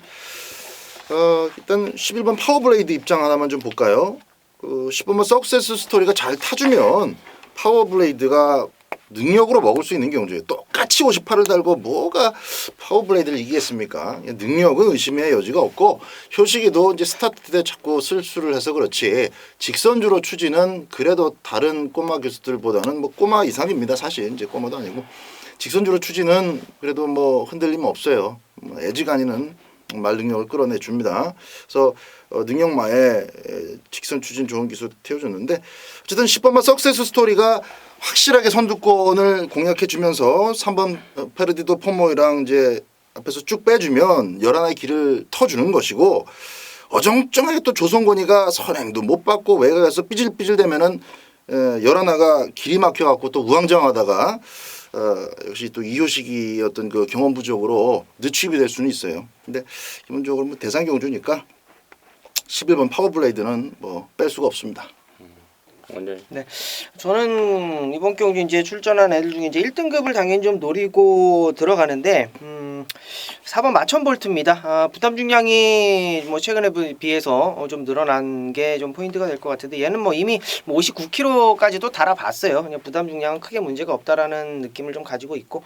일단 11번 파워블레이드 입장 하나만 좀 볼까요? 10번번 석세스 스토리가 잘 타주면 파워블레이드가 능력으로 먹을 수 있는 경주예요. 똑같이 58을 달고 뭐가 파워블레이드를 이기겠습니까? 능력은 의심의 여지가 없고 효식이도 이제 스타트 때 자꾸 실수를 해서 그렇지 직선주로 추진은 그래도 다른 꼬마 교수들보다는 뭐 꼬마 이상입니다. 사실 이제 꼬마도 아니고 직선주로 추진은 그래도 뭐 흔들림 없어요. 애지간히는 말 능력을 끌어내 줍니다. 그래서 능력마에 직선 추진 좋은 기술 태워줬는데 어쨌든 10번만 석세스 스토리가 확실하게 선두권을 공략해 주면서 3번 페르디도 포모이랑 이제 앞에서 쭉 빼주면 열하나의 길을 터주는 것이고 어정쩡하게 또 조성권이가 선행도 못 받고 외곽에서 삐질삐질 되면은 열하나가 길이 막혀갖고 또 우왕좌왕하다가 역시 또 이효식이 어떤 그 경험 부족으로 늦추입이 될 수는 있어요. 근데 기본적으로 뭐 대상경주니까 11번 파워블레이드는 뭐 뺄 수가 없습니다. 네, 저는 이번 경주 이제 출전한 애들 중에 이제 1등급을 당연히 좀 노리고 들어가는데 4번 마천볼트입니다. 부담 중량이 뭐 최근에 비해서 좀 늘어난 게 좀 포인트가 될 것 같은데 얘는 뭐 이미 59kg까지도 달아봤어요. 그냥 부담 중량은 크게 문제가 없다라는 느낌을 좀 가지고 있고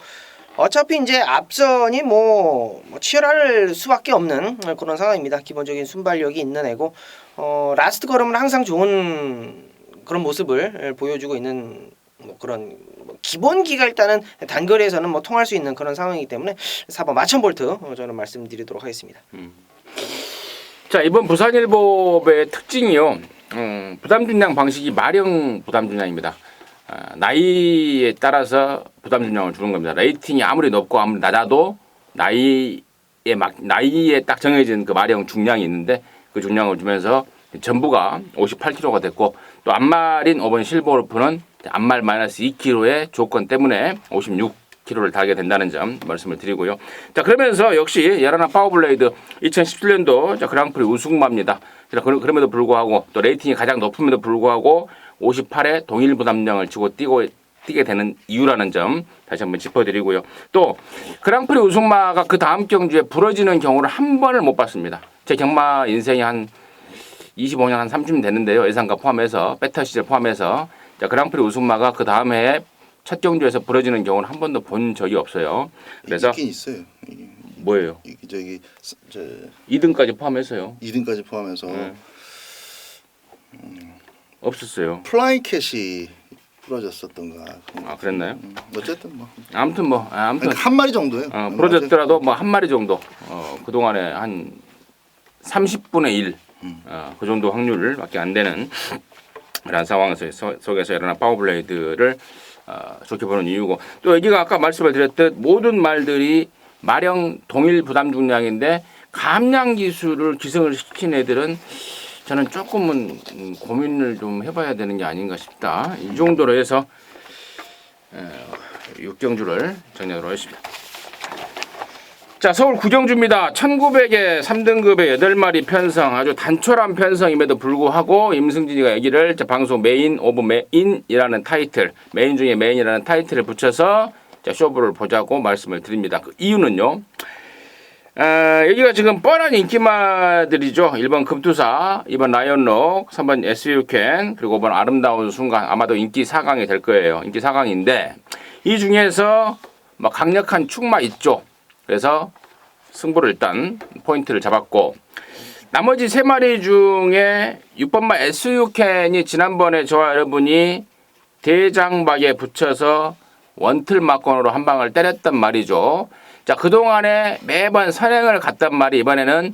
어차피 이제 앞선이 뭐 치열할 수밖에 없는 그런 상황입니다. 기본적인 순발력이 있는 애고 라스트 걸음은 항상 좋은 그런 모습을 보여주고 있는 뭐 그런 기본기가 일단은 단거리에서는 뭐 통할 수 있는 그런 상황이기 때문에 4번 마천볼트 저는 말씀드리도록 하겠습니다. 자, 이번 부산일보의 특징이요. 부담 중량 방식이 마령 부담 중량입니다. 나이에 따라서 부담 중량을 주는 겁니다. 레이팅이 아무리 높고 아무리 낮아도 나이에 딱 정해진 그 마령 중량이 있는데 그 중량을 주면서 전부가 58kg가 됐고 또 안말인 5번 실버골프는 안말 마이너스 2kg의 조건 때문에 56kg를 달게 된다는 점 말씀을 드리고요. 자, 그러면서 역시 열하나 파워블레이드 2017년도 그랑프리 우승마입니다. 그럼에도 불구하고 또 레이팅이 가장 높음에도 불구하고 58에 동일 부담량을 주고 뛰게 되는 이유라는 점 다시 한번 짚어드리고요. 또 그랑프리 우승마가 그 다음 경주에 부러지는 경우를 한 번을 못 봤습니다. 제 경마 인생이 한 25년 한 30년 됐는데요. 예상가 포함해서 베타 시절 포함해서 자, 그랑프리 우승마가 그 다음 해에 첫 경주에서 부러지는 경우는 한 번도 본 적이 없어요. 그래서 있긴 있어요. 뭐예요? 저기 2등까지 포함해서요. 2등까지 포함해서 없었어요. 플라잉 캣이 부러졌었던가. 아, 그랬나요? 어쨌든 뭐 아무튼 한 마리 정도예요. 부러졌더라도 뭐 한 마리 정도 그 동안에 한 30분의 1 그 정도 확률밖에 안 되는 그런 상황 속에서 일어난 파워블레이드를 좋게 보는 이유고 또 여기가 아까 말씀을 드렸듯 모든 말들이 마령 동일 부담 중량인데 감량 기술을 기승을 시킨 애들은 저는 조금은 고민을 좀 해봐야 되는 게 아닌가 싶다. 이 정도로 해서 6경주를 정리하도록 하겠습니다. 자, 서울 구경주입니다. 1900에 3등급의 8마리 편성, 아주 단촐한 편성임에도 불구하고 임승진이가 여기를 방송 메인 오브 메인이라는 타이틀, 메인 중에 메인이라는 타이틀을 붙여서 쇼부를 보자고 말씀을 드립니다. 그 이유는요. 여기가 지금 뻔한 인기마들이죠. 1번 금투사, 2번 라이언록, 3번 SU캔, 그리고 5번 아름다운 순간 아마도 인기 4강이 될 거예요. 인기 4강인데 이 중에서 막 강력한 축마 있죠. 그래서 승부를 일단 포인트를 잡았고 나머지 3마리 중에 6번마 SU캔이 지난번에 저와 여러분이 대장박에 붙여서 원틀 막건으로 한 방을 때렸단 말이죠. 자, 그동안에 매번 선행을 갔단 말이 이번에는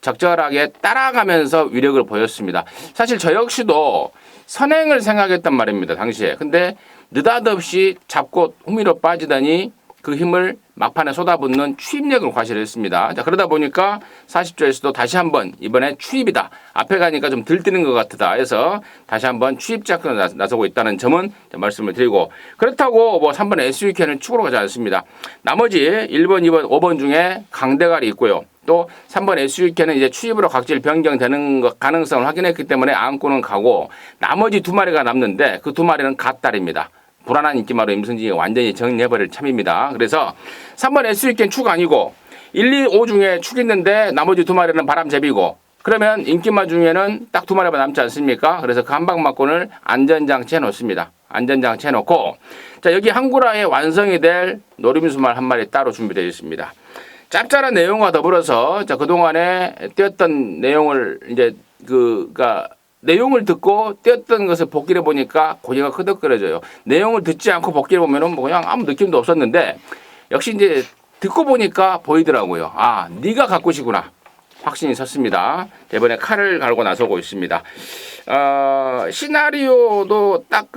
적절하게 따라가면서 위력을 보였습니다. 사실 저 역시도 선행을 생각했단 말입니다. 당시에. 근데 느닷없이 잡고 후미로 빠지더니 그 힘을 막판에 쏟아붓는 추입력을 과시를 했습니다. 자, 그러다 보니까 40조에서도 다시 한번 이번에 추입이다. 앞에 가니까 좀 들뜨는 것 같다 해서 다시 한번 추입 작전을 나서고 있다는 점은 말씀을 드리고, 그렇다고 뭐 3번 SUK는 축으로 가지 않습니다. 나머지 1번, 2번, 5번 중에 강대갈이 있고요. 또 3번 SUK는 이제 추입으로 각질 변경되는 가능성을 확인했기 때문에 안고는 가고, 나머지 두 마리가 남는데 그 두 마리는 갓달입니다. 불안한 인기마로 임승진이 완전히 정리해버릴 참입니다. 그래서 3번 SUK는 축 아니고 1, 2, 5 중에 축 있는데 나머지 두 마리는 바람잡이고, 그러면 인기마 중에는 딱 두 마리만 남지 않습니까? 그래서 그 한방막권을 안전장치 해놓습니다. 안전장치 해놓고, 자, 여기 항구라에 완성이 될 노림수말 한 마리 따로 준비되어 있습니다. 짭짤한 내용과 더불어서, 자, 그동안에 띄었던 내용을 이제 그니까 내용을 듣고 띄었던 것을 복기를 보니까 고개가 끄덕거려져요. 내용을 듣지 않고 복기를 보면은 뭐 그냥 아무 느낌도 없었는데, 역시 이제 듣고 보니까 보이더라고요. 아, 네가 갖고시구나. 확신이 섰습니다. 이번에 칼을 갈고 나서고 있습니다. 시나리오도 딱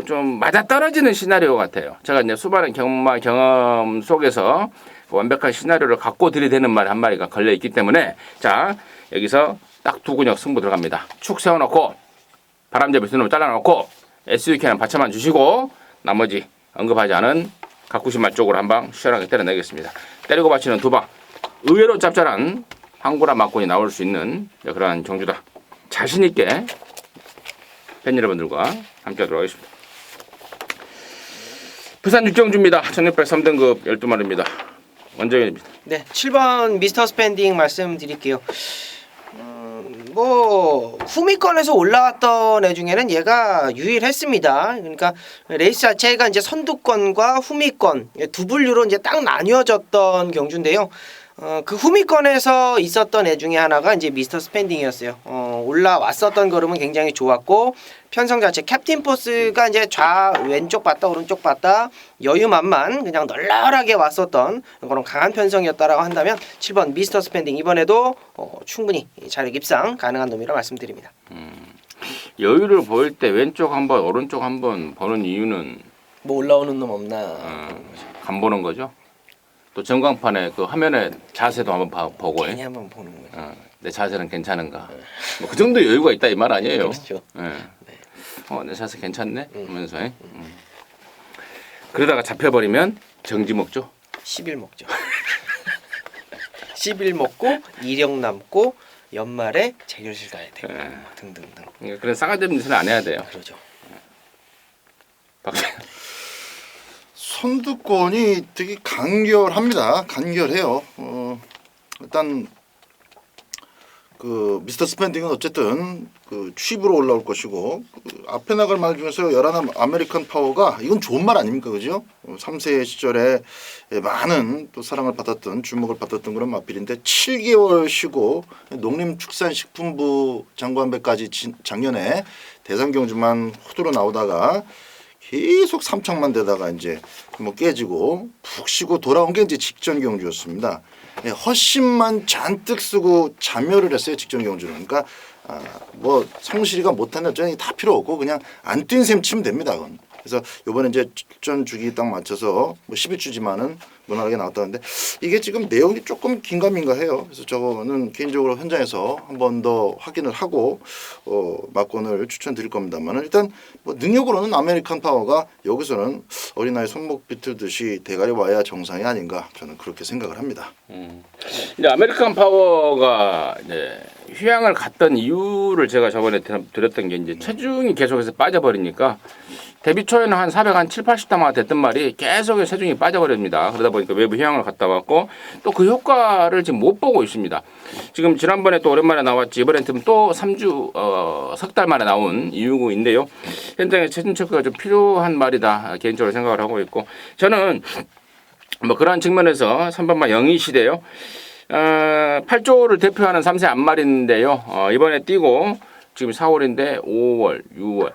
좀 맞아떨어지는 시나리오 같아요. 제가 이제 수많은 경험 속에서 완벽한 시나리오를 갖고 들이대는 말 한 마리가 걸려 있기 때문에, 자, 여기서 딱 두 근역 승부 들어갑니다. 축 세워놓고 바람잡이 두 놈 잘라놓고 SUK는 받쳐만 주시고, 나머지 언급하지 않은 가꾸신말 쪽으로 한 방 시원하게 때려내겠습니다. 때리고 받치는 두 방, 의외로 짭짤한 항구라 막곤이 나올 수 있는 그러한 경주다. 자신 있게 팬 여러분들과 함께 하도록 하겠습니다. 부산 육경주입니다. 1603등급 12마리입니다. 원정현입니다. 네, 7번 미스터 스펜딩 말씀드릴게요. 뭐 후미권에서 올라왔던 애 중에는 얘가 유일했습니다. 그러니까 레이스 자체가 이제 선두권과 후미권 두 분류로 이제 딱 나뉘어졌던 경주인데요. 그 후미권에서 있었던 애 중에 하나가 이제 미스터 스펜딩이었어요. 올라왔었던 걸음은 굉장히 좋았고, 편성 자체 캡틴 포스가 이제 왼쪽 봤다 오른쪽 봤다 여유만만 그냥 널널하게 왔었던 그런 강한 편성이었다라고 한다면 7번 미스터 스펜딩 이번에도 충분히 자력 입상 가능한 놈이라 말씀드립니다. 여유를 보일 때 왼쪽 한번 오른쪽 한번 보는 이유는 뭐 올라오는 놈 없나? 간 보는 거죠. 또 전광판에 그 화면에 자세도 한번 보고, 괜히 한번 보는 거죠. 내 자세는 괜찮은가. 뭐 그 정도 여유가 있다 이 말 아니에요. 그렇죠. 네. 내 자세 괜찮네 하면서 그러다가 잡혀버리면 정지 먹죠. 10일 먹죠. 10일 먹고 이력 남고 연말에 재결실 가야 되고 등등등. 그러니까 그런 싸가지 없는 짓은 안 해야 돼요. 그러죠. 선두권이 되게 간결합니다. 간결해요. 일단 그 미스터 스펜딩은 어쨌든 그 취입으로 올라올 것이고, 그 앞에 나갈 말 중에서 열한 아메리칸 파워가 이건 좋은 말 아닙니까, 그죠? 3세 시절에 많은 또 사랑을 받았던 주목을 받았던 그런 마필인데 7개월 쉬고 농림축산식품부 장관배까지 작년에 대상경주만 호두로 나오다가 계속 3척만 되다가 이제 뭐 깨지고 푹 쉬고 돌아온 게 이제 직전 경주였습니다. 허심만 잔뜩 쓰고 자멸을 했어요, 직전 경주는. 그러니까 뭐 성실이가 못하는 여전히 다 필요 없고 그냥 안 뛴 셈 치면 됩니다. 그건. 그래서 이번에 이제 직전 주기 딱 맞춰서 뭐 12주지만은 무난하게 나왔다는데, 이게 지금 내용이 조금 긴가민가해요. 그래서 저거는 개인적으로 현장에서 한 번 더 확인을 하고 막권을 추천드릴 겁니다만, 일단 뭐 능력으로는 아메리칸 파워가 여기서는 어린아이 손목 비틀듯이 대가리 와야 정상이 아닌가, 저는 그렇게 생각을 합니다. 이제 아메리칸 파워가 이제 휴양을 갔던 이유를 제가 저번에 드렸던 게, 이제 체중이 계속해서 빠져버리니까 데뷔 초에는 한 407, 80담화가 됐던 말이 계속해서 체중이 빠져버립니다. 그러다 보니까 외부 휴양을 갔다 왔고, 또 그 효과를 지금 못 보고 있습니다. 지금 지난번에 또 오랜만에 나왔지, 이번엔 또 3주 석 달 만에 나온 이유인데요. 현장에 체중 체크가 좀 필요한 말이다 개인적으로 생각을 하고 있고, 저는 뭐 그러한 측면에서 3번만 영희 시대요. 8조를 대표하는 3세 앞말인데요. 이번에 뛰고 지금 4월인데 5월, 6월,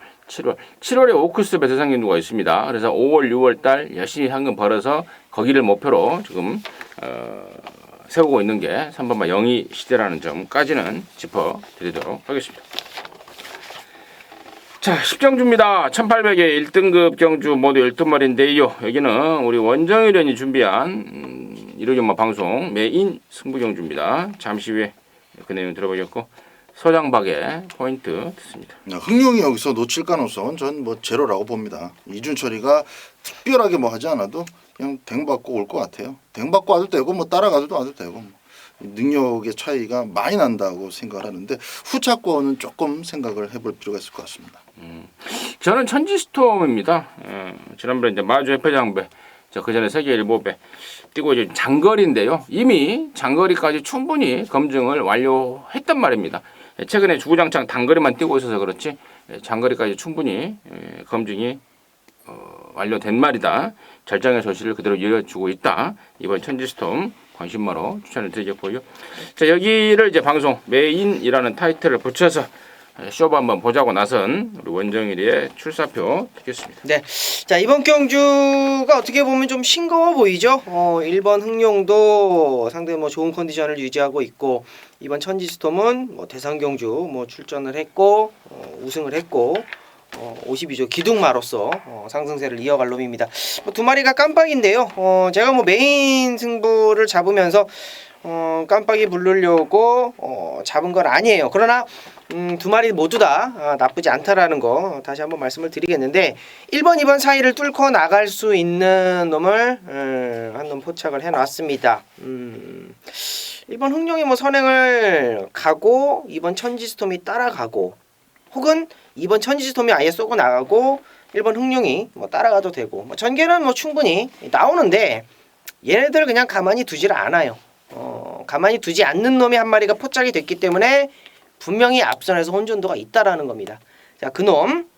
7월에 오크스 배세상 경주가 있습니다. 그래서 5월, 6월 달 열심히 현금 벌어서 거기를 목표로 지금 세우고 있는 게 3번만 영희 시대라는 점까지는 짚어드리도록 하겠습니다. 자, 10경주입니다. 1800의 1등급 경주 모두 12마리인데요. 여기는 우리 원정일련이 준비한 일요일마 방송 메인 승부경주입니다. 잠시 후에 그 내용 들어보겠고 서장박의 포인트 듣습니다. 흥룡이 여기서 놓칠 가능성은 전 뭐 제로라고 봅니다. 이준철이가 특별하게 뭐 하지 않아도 그냥 댕 받고 올 것 같아요. 댕 받고 와도 되고 뭐 따라가도 와도 되고 능력의 차이가 많이 난다고 생각을 하는데 후차권은 조금 생각을 해볼 필요가 있을 것 같습니다. 저는 천지스톰입니다. 지난번에 이제 마주 해패장배, 그 전에 세계 일보배 뛰고 이제 장거리인데요. 이미 장거리까지 충분히 검증을 완료했단 말입니다. 최근에 주구장창 단거리만 뛰고 있어서 그렇지 장거리까지 충분히 검증이 완료된 말이다. 절정의 소식을 그대로 이어주고 있다. 이번 천지스톰 관심마로 추천을 드리겠고요. 자, 여기를 이제 방송 메인이라는 타이틀을 붙여서 쇼부 한번 보자고 나선 우리 원정일이의 출사표 듣겠습니다. 네. 자, 이번 경주가 어떻게 보면 좀 싱거워 보이죠? 1번 흥룡도 상당히 뭐 좋은 컨디션을 유지하고 있고, 이번 천지스톰은 뭐 대상 경주 뭐 출전을 했고, 우승을 했고, 52조 기둥마로서 상승세를 이어갈 놈입니다. 두 마리가 깜빡인데요. 제가 뭐 메인 승부를 잡으면서 깜빡이 부르려고 잡은 건 아니에요. 그러나 두 마리 모두 다 나쁘지 않다라는 거 다시 한번 말씀을 드리겠는데, 1번, 2번 사이를 뚫고 나갈 수 있는 놈을 한 놈 포착을 해놨습니다. 1번 흥룡이 뭐 선행을 가고 2번 천지스톰이 따라가고, 혹은 2번 천지스톰이 아예 쏘고 나가고 1번 흥룡이 뭐 따라가도 되고, 뭐 전개는 뭐 충분히 나오는데 얘네들 그냥 가만히 두질 않아요. 가만히 두지 않는 놈이 한 마리가 포착이 됐기 때문에 분명히 앞선에서 혼전도가 있다라는 겁니다. 자, 그놈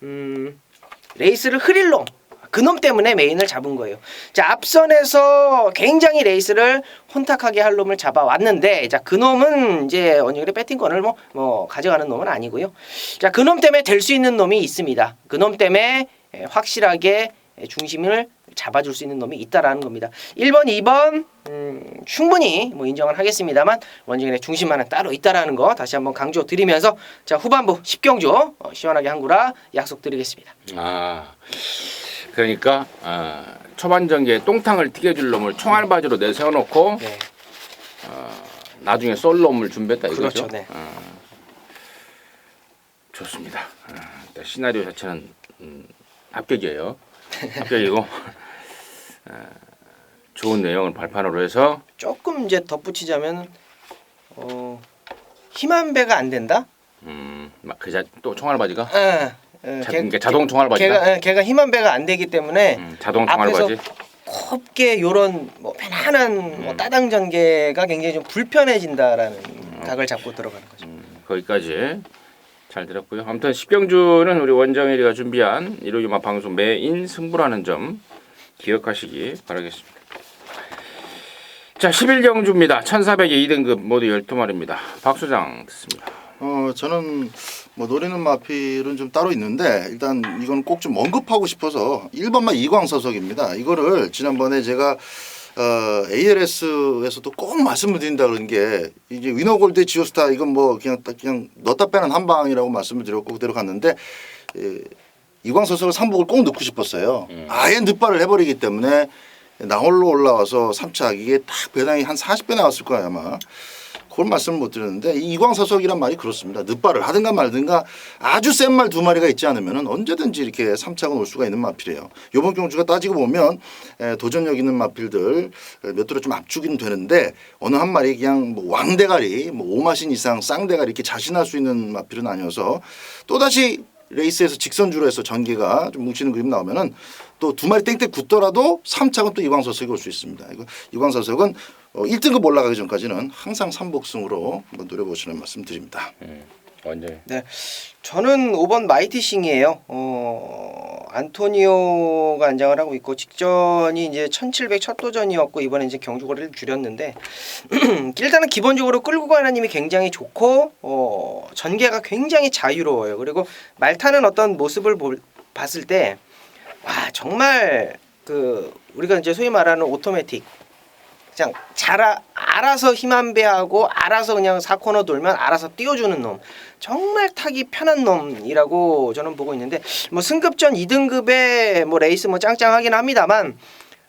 레이스를 흐릴 놈, 그놈 때문에 메인을 잡은 거예요. 자, 앞선에서 굉장히 레이스를 혼탁하게 할 놈을 잡아왔는데, 자, 그놈은 이제 원정일의 배팅권을 뭐 가져가는 놈은 아니고요. 자, 그놈 때문에 될 수 있는 놈이 있습니다. 그놈 때문에 확실하게 중심을 잡아줄 수 있는 놈이 있다라는 겁니다. 1번, 2번 충분히 뭐 인정을 하겠습니다만 원정일의 중심만은 따로 있다라는 거 다시 한번 강조드리면서, 자, 후반부 10경주 시원하게 한구라 약속드리겠습니다. 그러니까 초반 전개에 똥탕을 튀겨줄 놈을 총알바지로 내세워놓고 네. 나중에 쏠 놈을 준비했다 이거죠. 그렇죠. 네. 좋습니다. 일단 시나리오 자체는 합격이에요. 합격이고 좋은 내용을 발판으로 해서 조금 이제 덧붙이자면 힘한 배가 안 된다. 또 총알바지가 그러니까 자동 총알바지다. 걔가 힘한 배가 안 되기 때문에 자동 총알바지. 곱게 요런 뭐 편안한 뭐 따당 전개가 굉장히 좀 불편해진다라는 각을 잡고 들어가는 거죠. 거기까지 잘 들었고요. 아무튼 10경주는 우리 원정일이가 준비한 일요일마 방송 메인 승부라는 점 기억하시기 바라겠습니다. 자, 11경주입니다. 1400의 2등급 모두 12마리입니다. 박 소장 듣습니다. 저는 뭐 노리는 마필은 좀 따로 있는데, 일단 이건 꼭 좀 언급하고 싶어서 1번마 이광서석입니다. 이거를 지난번에 제가 ALS에서도 꼭 말씀을 드린다 그런 게, 이제 위너골드 지오스타 이건 뭐 그냥 넣었다 빼는 한 방이라고 말씀을 드렸고 그대로 갔는데, 이광서석을 상복을 꼭 넣고 싶었어요. 아예 늦발을 해버리기 때문에 나홀로 올라와서 3착 이게 딱 배당이 한 40배 나왔을 거예요 아마. 그걸 말씀을 못 드렸는데, 이 이광서석이란 말이 그렇습니다. 늦발을 하든가 말든가 아주 센 말 두 마리가 있지 않으면 언제든지 이렇게 3착은 올 수가 있는 마필이에요. 이번 경주가 따지고 보면 도전력 있는 마필들 몇 도로 좀 압축은 되는데, 어느 한 마리 그냥 뭐 왕대가리, 뭐 오마신 이상 쌍대가리 이렇게 자신할 수 있는 마필은 아니어서, 또다시 레이스에서 직선주로 해서 전개가 좀 뭉치는 그림 나오면은 또 두 마리 땡땡 굳더라도 3착은 또 이광서석이 올 수 있습니다. 이광서석은 1등급 올라가기 전까지는 항상 3복승으로 한번 노려보시는 말씀 드립니다. 완전. 네, 저는 5번 마이티싱이에요. 안토니오가 안장을 하고 있고, 직전이 이제 1700 첫 도전이었고 이번에 이제 경주거리를 줄였는데 일단은 기본적으로 끌고 가는 힘이 굉장히 좋고 전개가 굉장히 자유로워요. 그리고 말 타는 어떤 모습을 봤을 때 와, 정말 그 우리가 이제 소위 말하는 오토매틱 그냥 알아서 힘 안 배하고 알아서 그냥 4코너 돌면 알아서 띄워주는 놈. 정말 타기 편한 놈이라고 저는 보고 있는데 뭐 승급전 2등급에 뭐 레이스 뭐 짱짱하긴 합니다만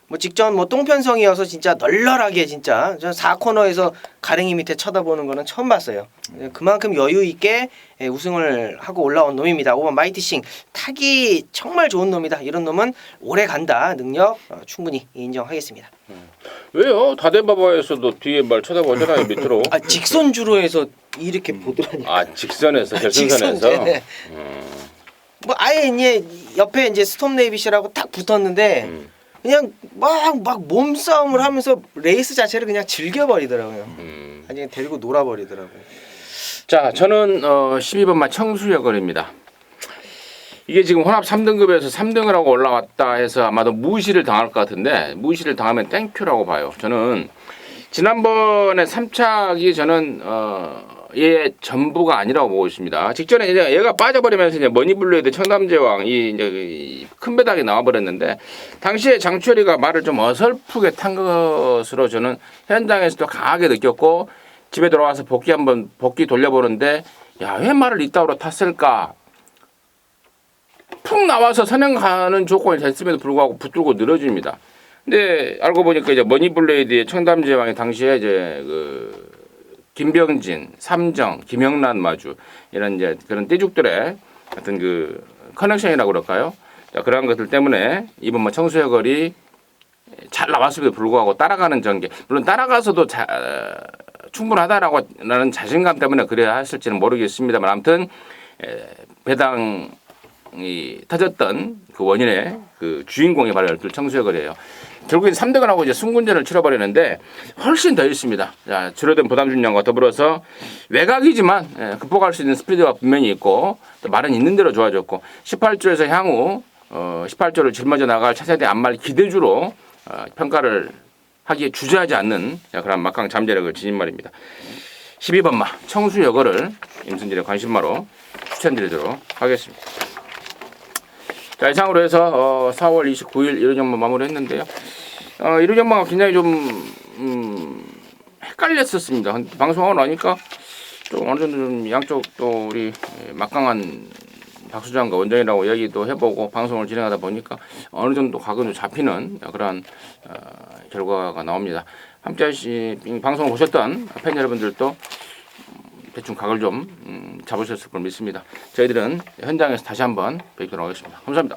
뭐 직전 뭐 똥편성이어서 진짜 널널하게 진짜 저는 4코너에서 가랭이 밑에 쳐다보는 거는 처음 봤어요. 그만큼 여유 있게 우승을 하고 올라온 놈입니다. 5번 마이티싱 타기 정말 좋은 놈이다. 이런 놈은 오래 간다. 능력 충분히 인정하겠습니다. 왜요? 다대바바에서도 뒤에 말 쳐다보잖아요 밑으로. 아 직선주로 해서 이렇게 보더라니. 아 직선에서 결승선에서. 직선, 네네. 뭐 아예 이제 옆에 이제 스톰 네이비시라고 딱 붙었는데 그냥 막 몸싸움을 하면서 레이스 자체를 그냥 즐겨버리더라고요. 아니 데리고 놀아버리더라고요. 자 저는 12번마 청수여걸입니다. 이게 지금 혼합 3등급에서 3등을 하고 올라왔다 해서 아마도 무시를 당할 것 같은데 무시를 당하면 땡큐라고 봐요. 저는 지난번에 3착이 저는 얘 전부가 아니라고 보고 있습니다. 직전에 이제 얘가 빠져버리면서 이제 머니블루에드 청담제왕 이 이제 큰 배당이 나와버렸는데 당시에 장철이가 말을 좀 어설프게 탄 것으로 저는 현장에서도 강하게 느꼈고 집에 돌아와서 복귀 돌려보는데 야 왜 말을 이따위로 탔을까? 푹 나와서 선행 가는 조건이 됐음에도 불구하고 붙들고 늘어집니다. 근데 알고 보니까 이제 머니블레이드의 청담제왕이 당시에 이제 그 김병진, 삼정, 김영란 마주 이런 이제 그런 떼죽들의 어떤 그 커넥션이라고 그럴까요? 자, 그러한 것들 때문에 이번 뭐 청수여걸이 잘 나왔음에도 불구하고 따라가는 전개 물론 따라가서도 충분하다라는 자신감 때문에 그래야 했을지는 모르겠습니다만 아무튼 배당이 터졌던 그 원인의 그 주인공이 바로 12 청수여걸이에요. 결국엔 3등을 하고 이제 승군전을 치러버리는데 훨씬 더 있습니다. 자, 줄어든 부담 중량과 더불어서 외곽이지만 극복할 수 있는 스피드가 분명히 있고 또 말은 있는 대로 좋아졌고 18조에서 향후 18조를 짊어져 나갈 차세대 안말 기대주로 평가를 하기에 주저하지 않는 그런 막강 잠재력을 지닌 말입니다. 12번마 청수여걸을 임순진의 관심마로 추천드리도록 하겠습니다. 자 이상으로 해서 4월 29일 1호전마 마무리했는데요. 1호전마가 굉장히 좀 헷갈렸었습니다. 방송하고 나니까 좀 어느 정도 좀 양쪽 또 우리 막강한 박수장과 원장이라고 얘기도 해보고 방송을 진행하다 보니까 어느 정도 각은 잡히는 그런 결과가 나옵니다. 함께 방송을 보셨던 팬 여러분들도 대충 각을 좀 잡으셨을 걸 믿습니다. 저희들은 현장에서 다시 한번 뵙도록 하겠습니다. 감사합니다.